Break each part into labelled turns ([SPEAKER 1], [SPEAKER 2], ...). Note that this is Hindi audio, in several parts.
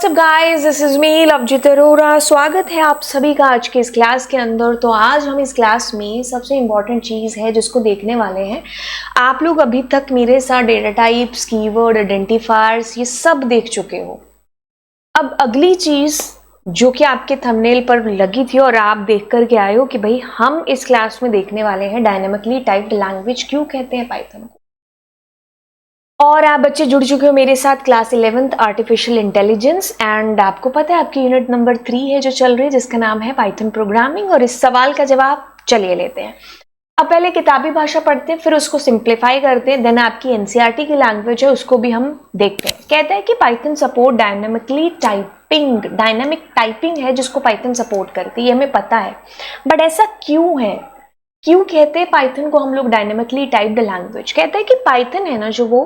[SPEAKER 1] WhatsApp guys, this is me Lovejeet Arora. स्वागत है आप सभी का आज के इस क्लास के अंदर। तो आज हम इस क्लास में सबसे इम्पॉर्टेंट चीज़ है जिसको देखने वाले हैं। आप लोग अभी तक मेरे साथ डेटा टाइप्स, कीवर्ड, आइडेंटिफायर्स ये सब देख चुके हो। अब अगली चीज़ जो कि आपके थंबनेल पर लगी थी और आप देख कर के आए हो कि भाई हम इस क्लास में देखने वाले हैं डायनेमिकली टाइप्ड लैंग्वेज क्यों कहते हैं पाइथन को। और आप बच्चे जुड़ चुके हो मेरे साथ class 11th artificial intelligence and आपको पता है आपकी यूनिट नंबर 3 है जो चल रही है जिसका नाम है पाइथन प्रोग्रामिंग। और इस सवाल का जवाब चलिए लेते हैं। अब पहले किताबी भाषा पढ़ते हैं, फिर उसको सिंप्लीफाई करते हैं, देन आपकी एनसीईआरटी की लैंग्वेज है उसको भी हम देखते हैं। कहता है कि Python support dynamically typing, dynamic typing है जिसको पाइथन सपोर्ट करती है, ये हमें पता है। बट ऐसा क्यों है, क्यों कहते हैं पाइथन को हम लोग डायनेमिकली टाइप्ड लैंग्वेज? कहते हैं कि पाइथन है ना जो वो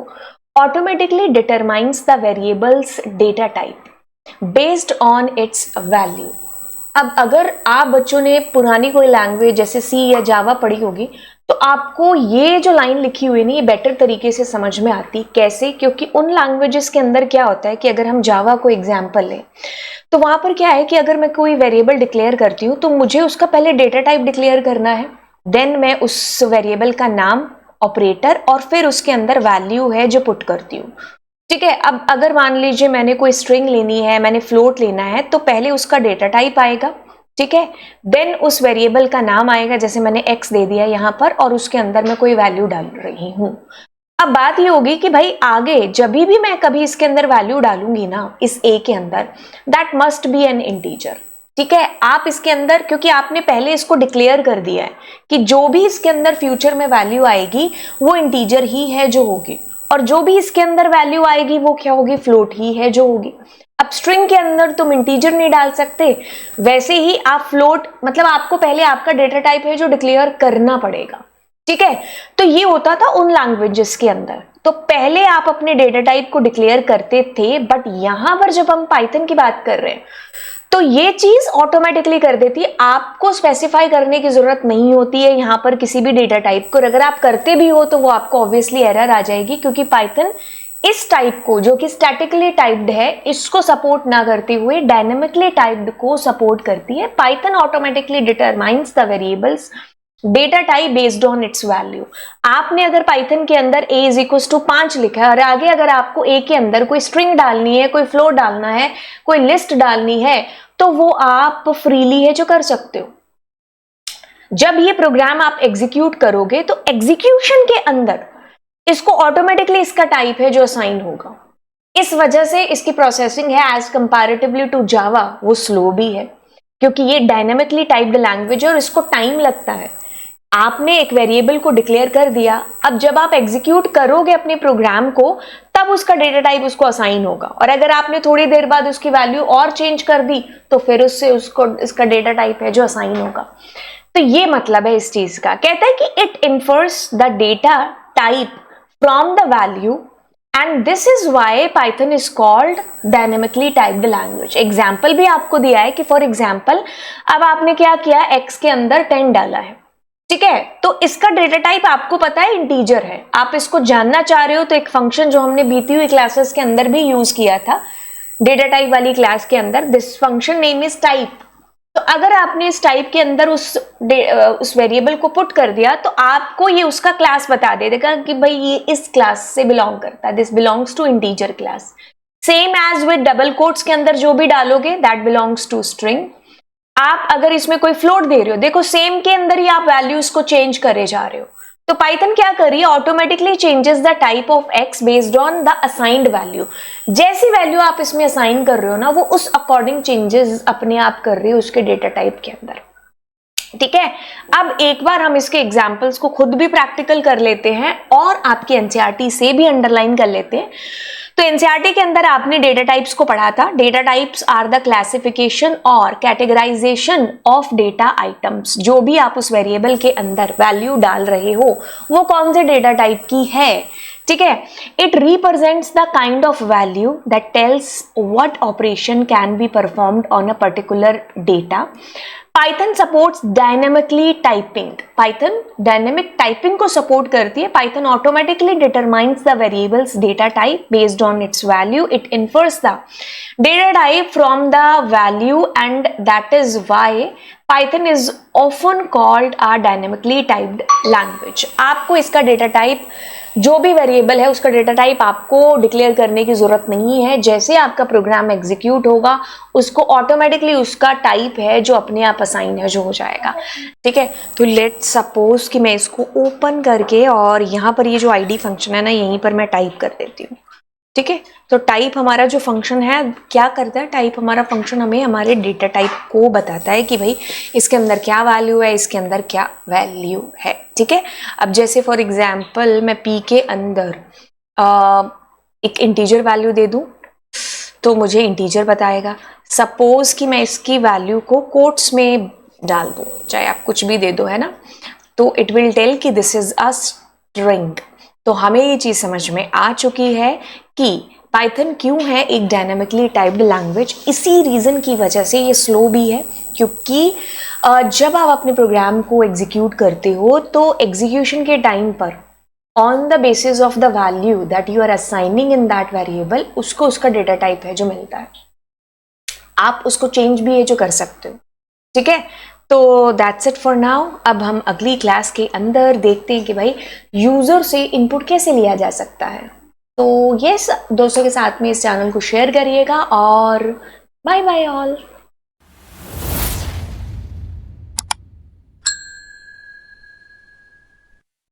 [SPEAKER 1] automatically determines the variable's data type based on its value. अब अगर आप बच्चों ने पुरानी कोई लैंग्वेज जैसे सी या जावा पढ़ी होगी तो आपको ये जो लाइन लिखी हुई है ना ये बेटर तरीके से समझ में आती। कैसे? क्योंकि उन लैंग्वेजेस के अंदर क्या होता है कि अगर हम जावा को एग्जाम्पल लें तो वहां पर क्या है कि अगर मैं कोई वेरिएबल डिक्लेयर करती हूँ तो मुझे उसका पहले डेटा टाइप डिक्लेयर करना है, देन मैं उस वेरिएबल का नाम, ऑपरेटर और फिर उसके अंदर वैल्यू है जो पुट करती हूँ। ठीक है। अब अगर मान लीजिए मैंने कोई स्ट्रिंग लेनी है, मैंने फ्लोट लेना है तो पहले उसका डेटा टाइप आएगा, ठीक है, देन उस वेरिएबल का नाम आएगा, जैसे मैंने x दे दिया यहां पर और उसके अंदर मैं कोई वैल्यू डाल रही हूं। अब बात ये होगी कि भाई आगे जब भी मैं कभी इसके अंदर वैल्यू डालूंगी ना इस a के अंदर, that must be N integer. ठीक है। आप इसके अंदर, क्योंकि आपने पहले इसको डिक्लेयर कर दिया है कि जो भी इसके अंदर फ्यूचर में वैल्यू आएगी वो इंटीजर ही है जो होगी, और जो भी इसके अंदर वैल्यू आएगी वो क्या होगी? फ्लोट ही है जो होगी। अब स्ट्रिंग के अंदर तुम इंटीजर नहीं डाल सकते, वैसे ही आप फ्लोट, मतलब आपको पहले आपका डेटा टाइप है जो डिक्लेयर करना पड़ेगा। ठीक है। तो ये होता था उन लैंग्वेजेस के अंदर, तो पहले आप अपने डेटा टाइप को डिक्लेयर करते थे, बट यहां पर जब हम पाइथन की बात कर रहे हैं तो ये चीज ऑटोमेटिकली कर देती है, आपको स्पेसिफाई करने की जरूरत नहीं होती है यहां पर किसी भी डेटा टाइप को। अगर आप करते भी हो तो वो आपको ऑब्वियसली एरर आ जाएगी, क्योंकि पाइथन इस टाइप को जो कि स्टैटिकली टाइप्ड है इसको सपोर्ट ना करते हुए डायनेमिकली टाइप्ड को सपोर्ट करती है। Python automatically determines the variable's data type based on its value. आपने अगर पाइथन के अंदर a इज इक्वल टू 5 लिखा है और आगे अगर आपको a के अंदर कोई स्ट्रिंग डालनी है, कोई फ्लोट डालना है, कोई लिस्ट डालनी है, तो वो आप फ्रीली है जो कर सकते हो। जब ये प्रोग्राम आप एग्जीक्यूट करोगे तो एग्जीक्यूशन के अंदर इसको ऑटोमेटिकली इसका टाइप है जो असाइन होगा। इस वजह से इसकी प्रोसेसिंग है एज कंपैरेटिवली टू जावा वो स्लो भी है, क्योंकि ये डायनेमिकली टाइप्ड लैंग्वेज है और इसको टाइम लगता है। आपने एक वेरिएबल को डिक्लेयर कर दिया, अब जब आप एग्जीक्यूट करोगे अपने प्रोग्राम को तब उसका डेटा टाइप उसको असाइन होगा, और अगर आपने थोड़ी देर बाद उसकी वैल्यू और चेंज कर दी तो फिर उससे उसको इसका डेटा टाइप है जो असाइन होगा। तो ये मतलब है इस चीज का। कहता है कि it infers the data type from the value and this is why Python is called dynamically typed language. Example भी आपको दिया है कि फॉर एग्जाम्पल अब आपने क्या किया, x के अंदर 10 डाला है, ठीक है, तो इसका डेटा टाइप आपको पता है इंटीजर है। आप इसको जानना चाह रहे हो तो एक फंक्शन जो हमने बीती हुई क्लासेस के अंदर भी यूज किया था डेटा टाइप वाली क्लास के अंदर, this function name is type. तो अगर आपने इस टाइप के अंदर उस वेरिएबल को पुट कर दिया तो आपको ये उसका क्लास बता देगा कि भाई ये इस क्लास से बिलोंग करता है, this belongs to integer class. Same as with double quotes के अंदर जो भी डालोगे दैट बिलोंग्स टू स्ट्रिंग। आप अगर इसमें कोई फ्लोट दे रहे हो, देखो सेम के अंदर ही आप वैल्यूज को चेंज करे जा रहे हो, तो पाइथन क्या कर रही है, automatically changes the type of x based on the assigned value. जैसी वैल्यू आप इसमें असाइन कर रहे हो ना वो उस अकॉर्डिंग चेंजेस अपने आप कर रही है उसके डेटा टाइप के अंदर। ठीक है। अब एक बार हम इसके एग्जांपल्स को खुद भी प्रैक्टिकल कर लेते हैं और आपकी एनसीईआरटी से भी अंडरलाइन कर लेते हैं। तो एनसीईआरटी के अंदर आपने डेटा टाइप्स को पढ़ा था। Data types are the classification और कैटेगराइजेशन ऑफ डेटा आइटम्स। जो भी आप उस वेरिएबल के अंदर वैल्यू डाल रहे हो वो कौन से डेटा टाइप की है, ठीक है। It represents the kind of value that tells what operation can be performed on a particular data. Python supports dynamically typing. Python dynamic typing को सपोर्ट करती है। Python automatically determines the variable's data type based on its value. It infers the data type from the value and that is why Python is often called a dynamically typed language. आपको इसका डेटा टाइप, जो भी वेरिएबल है उसका डेटा टाइप आपको डिक्लेयर करने की जरूरत नहीं है। जैसे आपका प्रोग्राम एग्जीक्यूट होगा उसको ऑटोमेटिकली उसका टाइप है जो अपने आप असाइन है जो हो जाएगा। ठीक है, तो लेट सपोज कि मैं इसको ओपन करके और यहाँ पर ये जो आईडी फंक्शन है ना, यहीं पर मैं टाइप कर देती हूँ। ठीक है, तो टाइप हमारा जो फंक्शन है क्या करता है, टाइप हमारा फंक्शन हमें हमारे डेटा टाइप को बताता है कि भाई इसके अंदर क्या वैल्यू है, इसके अंदर क्या वैल्यू है। ठीक है, अब जैसे फॉर एग्जांपल मैं p के अंदर एक इंटीजर वैल्यू दे दूं तो मुझे इंटीजर बताएगा। सपोज कि मैं इसकी वैल्यू को कोट्स में डाल दूं, चाहे आप कुछ भी दे दो, है ना, तो इट विल टेल कि दिस इज अ स्ट्रिंग। तो हमें ये चीज समझ में आ चुकी है कि पाइथन क्यों है एक डायनामिकली टाइप्ड लैंग्वेज। इसी रीजन की वजह से ये स्लो भी है, क्योंकि जब आप अपने प्रोग्राम को एग्जीक्यूट करते हो तो एग्जीक्यूशन के टाइम पर on the basis of the value that you are assigning in that variable उसको उसका डेटा टाइप है जो मिलता है। आप उसको चेंज भी है जो कर सकते हो। ठीक है, तो दैट्स इट फॉर नाउ। अब हम अगली क्लास के अंदर देखते हैं कि भाई यूजर से इनपुट कैसे लिया जा सकता है। तो यस, दोस्तों के साथ में इस चैनल को शेयर करिएगा और बाय बाय ऑल।